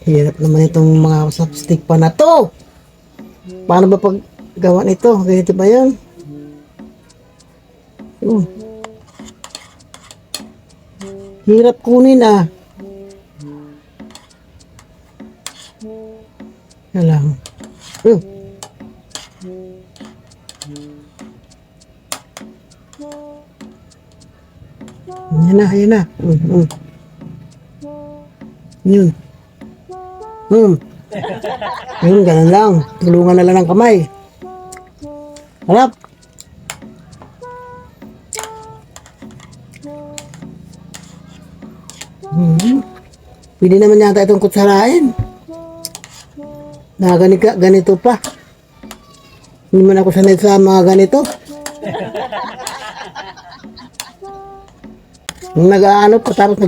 Hirap naman itong mga chopstick pa na to. Paano ba pag gawa nito? Ganito ba yan? Hirap kunin ah. Alam. Yan na, yan na. Yun. Yun, ganun lang. Tulungan na lang ng kamay. Harap. Pwede naman yata itong kutsarain. Ganito pa. Hindi man ako sanay sa mga ganito. Nag-aano pa tapos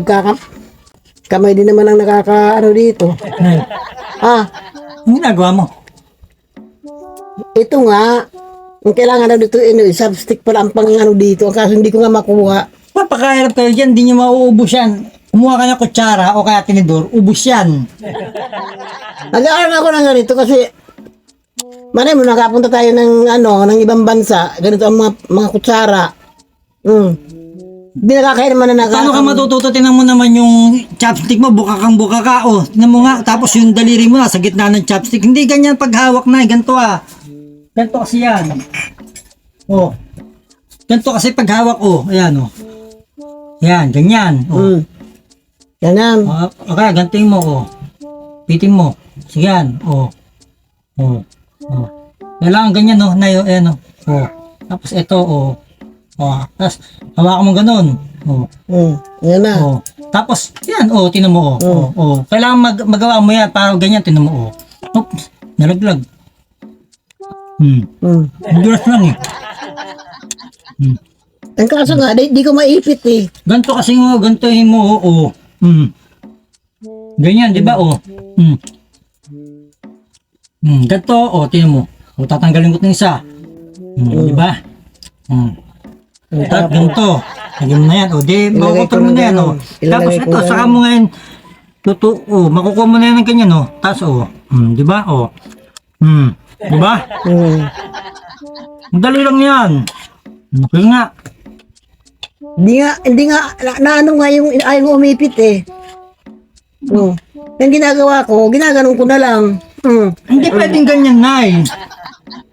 kamay din naman ang nakakaano dito. Ang ginagawa mo? Ito nga, ang kailangan na dito, chopstick pala ang pang ano dito, kaso hindi ko nga makuha. Papakahirap kayo dyan, di nyo mauubos yan. Kumuha ka ng kutsara o kaya tinidor, ubos yan. Nag-aaral ako ng ganito kasi manay mo, nakapunta tayo ng ibang bansa, ganito ang mga kutsara. Hindi nakakain naman na Paano ka matututo? Tinan mo naman yung chopstick mo, buka ka, oh. Tinan mo nga, tapos yung daliri mo nasa gitna ng chopstick. Hindi ganyan paghawak na, ganito ah. Ganito kasi yan. Oh. Ganito kasi paghawak, oh. Ayan, oh. Yan, ganyan. Oh. Ganyan. Okay, ganting mo, oh. Pitin mo. Sige yan, oh. Oh. Oh. Kailangan ganyan, oh. Ayan, oh. Oh. Tapos ito, oh. Oh, tapos hawakan mo ganun. Oh. Yan na. Oh. Tapos yan, oh, tinan mo, oh. Oh. Kailangan magawa mo yan para ganyan, tinan mo, oh. Oops, nalaglag. Dulas lang eh. Ang kaso nga, di ko maipit eh. Ganto kasi mo, gantohin mo, oh. Ganyan, di ba, oh. Ganto, oh, tinan mo. Oh, tatanggalin ko ng isa. Di ba? Tapos ganito. Lagyan mo na yan. O, di, makukontrol mo na yan, o. Tapos ito, saka mo ngayon, makukuha mo na yan ng ganyan, o. Tapos, o. Di ba, o. Di ba? Madali lang yan. Okay nga. Hindi nga, naano nga yung ayaw umipit eh. Yung ginagawa ko, ginaganon ko na lang. Hindi pwedeng ganyan, Nay.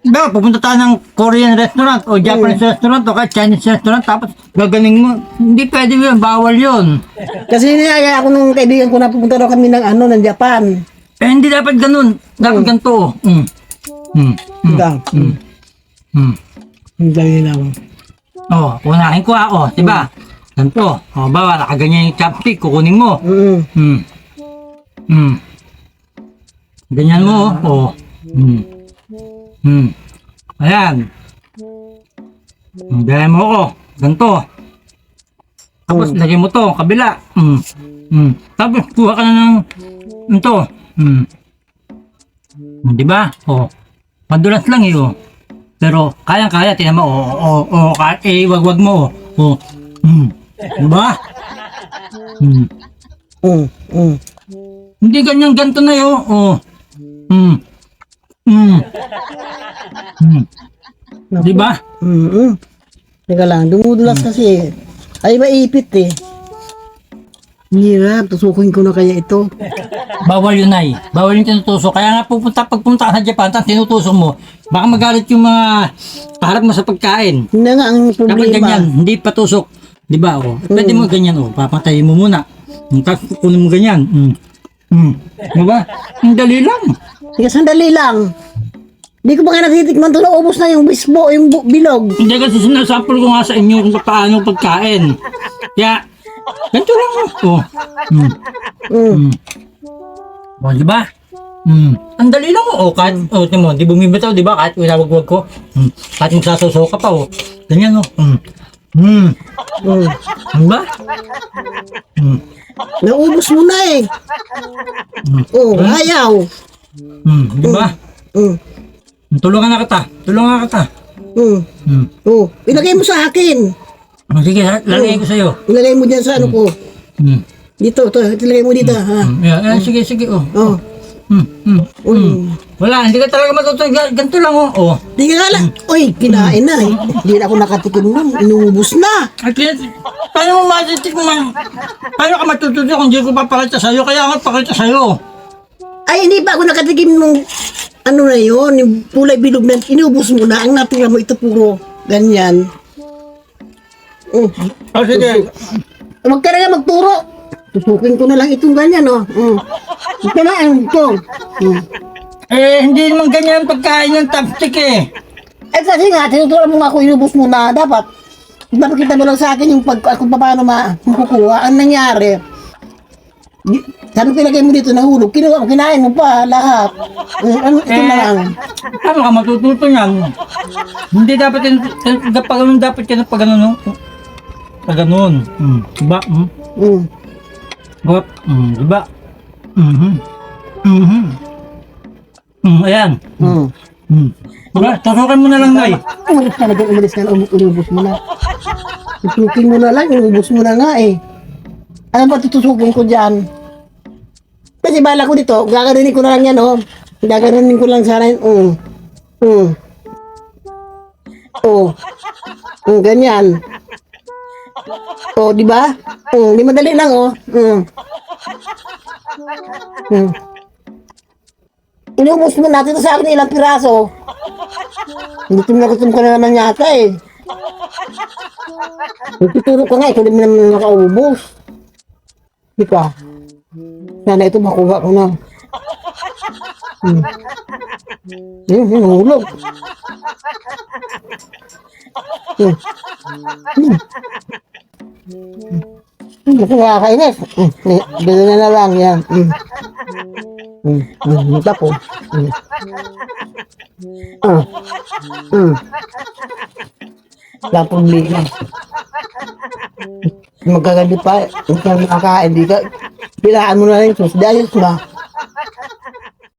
Diba, pupunta tayo ng Korean restaurant o Japanese restaurant o kaya Chinese restaurant tapos gagaling mo. Hindi pwede yun, bawal yun. Kasi niyaya ako nung kaibigan ko na pupunta daw kami ng Japan. Eh, hindi dapat ganun. Dapat ganito. Hindi lang. Oh, unahin ko ako, diba? Ganito. Oh, bawa, nakaganyan yung chopstick, kukunin mo. Ganyan mo, oh. Ayan. Gaya mo ko. Ganito. Tapos lagyan mo to, kabila. Tapos kuha ka na ng ito. Diba? Oh. Madulas lang eh, oh. Pero kaya-kaya, tinan mo, wag mo, oh. Diba? Hindi ganyan, ganito na yun, oh. Diba? Teka lang, dumudulas kasi. Ay, maipit eh. Hirap, tusukin ko na kaya ito. Bawal yun, Nay. Bawal yung tinutusok. Kaya nga pagpunta ka sa Japan, tapos tinutusok mo, baka magalit yung mga kaharap mo sa pagkain. Hindi nga ang Kapag problema. ganyan, hindi patusok. Diba, oh? Pwede mo ganyan, oh. Papatayin mo muna. Tapos kukunin mo ganyan. Diba? Ang dali lang. Teka, sandali lang. Hindi ko pa nga natitikman ito, naubos na yung bilog. Hindi kasi sinasample ko nga sa inyo kung paano pagkain. Kaya, ganito lang, oh. Oh, diba? Ang dali lang, oh. Kahit, tingnan mo, di bumibitaw, diba? Kahit winawagwag ko. Kahit magsasuso ka pa, oh. Ganyan, oh. Diba? Naubos mo na eh. Ayaw. Diba? Tulungan na kita. Ilagay mo sa akin. Sige, lalagay ko sa'yo. Ilagay mo dyan sa ano ko. Dito, itilagay mo dito, ha? Yeah, sige, oh. Oh. Uy. Wala, hindi ka talaga matutunan. Ganito lang, oh. Oh. Di ka lang. Uy, kinain na. Hindi na ako nakatikim nun. Inubos na. At paano mo matitik mo? Paano ka matututo kung hindi ko papakita sa'yo? Kaya ako pakita sa'yo. Ay, hindi pa ako nakatikim nung ano na yun, yung kulay bilog na inubos mo na. Ang natira mo ito puro ganyan. Oh, sige. Huwag ka na magturo. Tusukin ko na lang itong ganyan, oh. Ito na, ito. Hindi naman ganyan ang pagkain ng chopstick eh. Eh kasi nga, tinuturo mo nga ako, inubos mo na. Dapat kita mo lang sa akin yung kung paano makukuha. Ang nangyari, sabi ko ilagay mo dito, nahulog. Kinain mo pa lahat. Ito na lang. Paano ka matututo niyan? Hindi dapat pag ganun dapat ka na pag ganun, no? Pag ganun. Diba? Diba? Ayan. Diba? Tusukin mo na lang, Nay. Umalis ka na dyan, umalis ka na, inubos mo na. Tusukin mo na lang, inubos mo na nga eh. Ano ba tutusukin ko dyan? Kasi bala ko dito, gagarinig ko na lang yan, oh. Gagarinig ko lang sana yun, ganyan. Di ba? Di madali lang, oh. Inubos mo natin ito sa akin ilang piraso. Gutom ka na naman yata eh. Nagtuturo ka nga, ikaw din naman nakaubos. Di ba? Sana ito makuha ko na. Hulog. Kasi nakakainis. Bilo na lang yan. Mata po. Wala problema. Magkagandi pa. Hindi ka makakain. Pilaan mo na lang yung sus. Dahil ba?